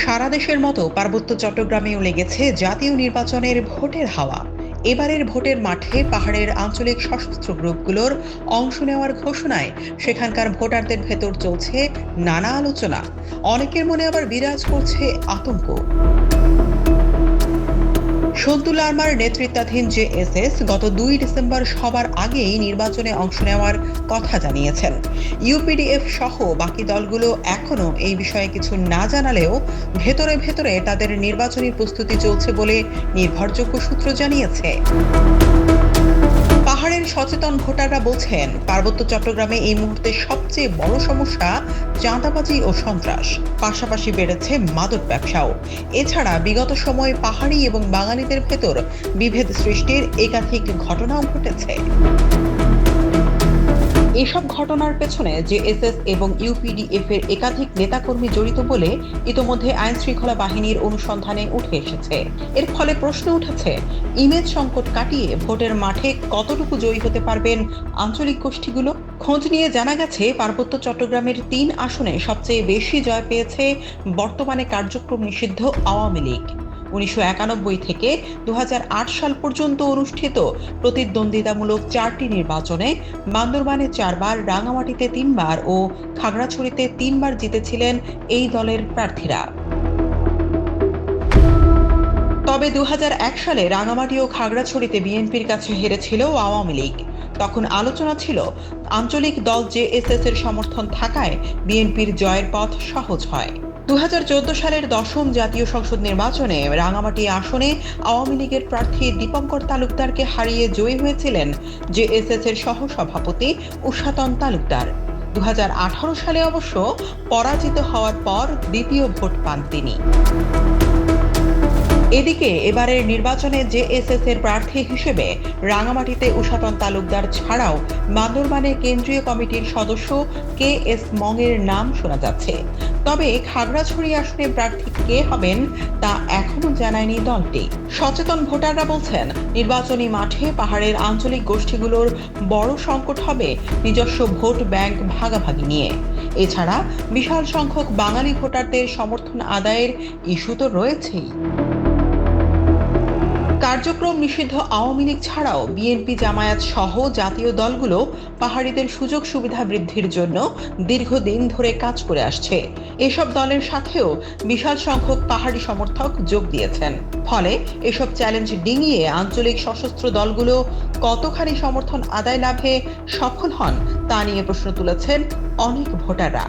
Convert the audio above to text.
সারা দেশের মতো পার্বত্য চট্টগ্রামেও লেগেছে জাতীয় নির্বাচনের ভোটের হাওয়া। এবারের ভোটের মাঠে পাহাড়ের আঞ্চলিক সশস্ত্র গ্রুপগুলোর অংশ নেওয়ার ঘোষণায় সেখানকার ভোটারদের ভেতর চলছে নানা আলোচনা। অনেকের মনে আবার বিরাজ করছে আতঙ্ক। সন্তু লারমার নেতৃত্বাধীন জেএসএস গত ২ ডিসেম্বর সবার আগেই নির্বাচনে অংশ নেওয়ার কথা জানিয়েছেন। ইউপিডিএফ সহ বাকি দলগুলো এখনো এই বিষয়ে কিছু না জানালেও ভেতরে ভেতরে তাদের নির্বাচনী প্রস্তুতি চলছে বলে নির্ভরযোগ্য সূত্র জানিয়েছে। পাহাড়ের সচেতন ভোটাররা বলছেন, পার্বত্য চট্টগ্রামে এই মুহূর্তে সবচেয়ে বড় সমস্যা চাঁদাবাজি ও সন্ত্রাস, পাশাপাশি বেড়েছে মাদক ব্যবসাও। এছাড়া বিগত সময়ে পাহাড়ি এবং বাঙালিদের ভেতর বিভেদ সৃষ্টির একাধিক ঘটনাও ঘটেছে। এসব ঘটনার পেছনে জেএসএস এবং ইউপিডিএফ এর একাধিক নেতাকর্মী জড়িত বলে ইতোমধ্যে আইন শৃঙ্খলা বাহিনীর অনুসন্ধানে উঠে এসেছে। এর ফলে প্রশ্ন উঠেছে, ইমেজ সংকট কাটিয়ে ভোটের মাঠে কতটুকু জয়ী হতে পারবেন আঞ্চলিক গোষ্ঠীগুলো। খোঁজ নিয়ে জানা গেছে, পার্বত্য চট্টগ্রামের ৩ আসনে সবচেয়ে বেশি জয় পেয়েছে বর্তমানে কার্যক্রম নিষিদ্ধ আওয়ামী লীগ। ১৯৯১ থেকে ২০০৮ সাল পর্যন্ত অনুষ্ঠিত প্রতিদ্বন্দ্বিতামূলক ৪টি নির্বাচনে বান্দরবানে ৪ বার, রাঙামাটিতে ৩ বার ও খাগড়াছড়িতে ৩ বার জিতেছিলেন এই দলের প্রার্থীরা। তবে ২০০১ সালে রাঙামাটি ও খাগড়াছড়িতে বিএনপির কাছে হেরেছিল আওয়ামী লীগ। তখন আলোচনা ছিল, আঞ্চলিক দল জেএসএস এর সমর্থন থাকায় বিএনপির জয়ের পথ সহজ হয়। ২০১৪ সালের ১০ম জাতীয় সংসদ নির্বাচনে রাঙামাটি আসনে আওয়ামী লীগের প্রার্থী দীপঙ্কর তালুকদারকে হারিয়ে জয়ী হয়েছিলেন জেএসএস এর সহসভাপতি উষাতন তালুকদার। ২০১৮ সালে অবশ্য পরাজিত হওয়ার পর দ্বিতীয় ভোট পান তিনি। এদিকে এবারের নির্বাচনে জেএসএস এর প্রার্থী হিসেবে রাঙামাটিতে উষাতন তালুকদার ছাড়াও বান্দরবানে কেন্দ্রীয় কমিটির সদস্য কে এস মংয়ের নাম শোনা যাচ্ছে। তবে খাগড়াছড়ি আসনে প্রার্থী কে হবেন তা এখনো জানায়নি দলটি। সচেতন ভোটাররা বলছেন, নির্বাচনী মাঠে পাহাড়ের আঞ্চলিক গোষ্ঠীগুলোর বড় সংকট হবে নিজস্ব ভোট ব্যাংক ভাগাভাগি নিয়ে। এছাড়া বিশাল সংখ্যক বাঙালি ভোটারদের সমর্থন আদায়ের ইস্যু তো রয়েছেই। কার্যক্রম নিষিদ্ধ আওয়ামী লীগ ছাড়াও বিএনপি, জামায়াত সহ জাতীয় দলগুলো পাহাড়িদের সুযোগ সুবিধা বৃদ্ধির জন্য দীর্ঘদিন ধরে কাজ করে আসছে। এসব দলের সাথেও বিশাল সংখ্যক পাহাড়ি সমর্থক যোগ দিয়েছেন। ফলে এসব চ্যালেঞ্জ ডিঙিয়ে আঞ্চলিক সশস্ত্র দলগুলো কতখানি সমর্থন আদায় লাভে সফল হন তা নিয়ে প্রশ্ন তুলেছেন অনেক ভোটাররা।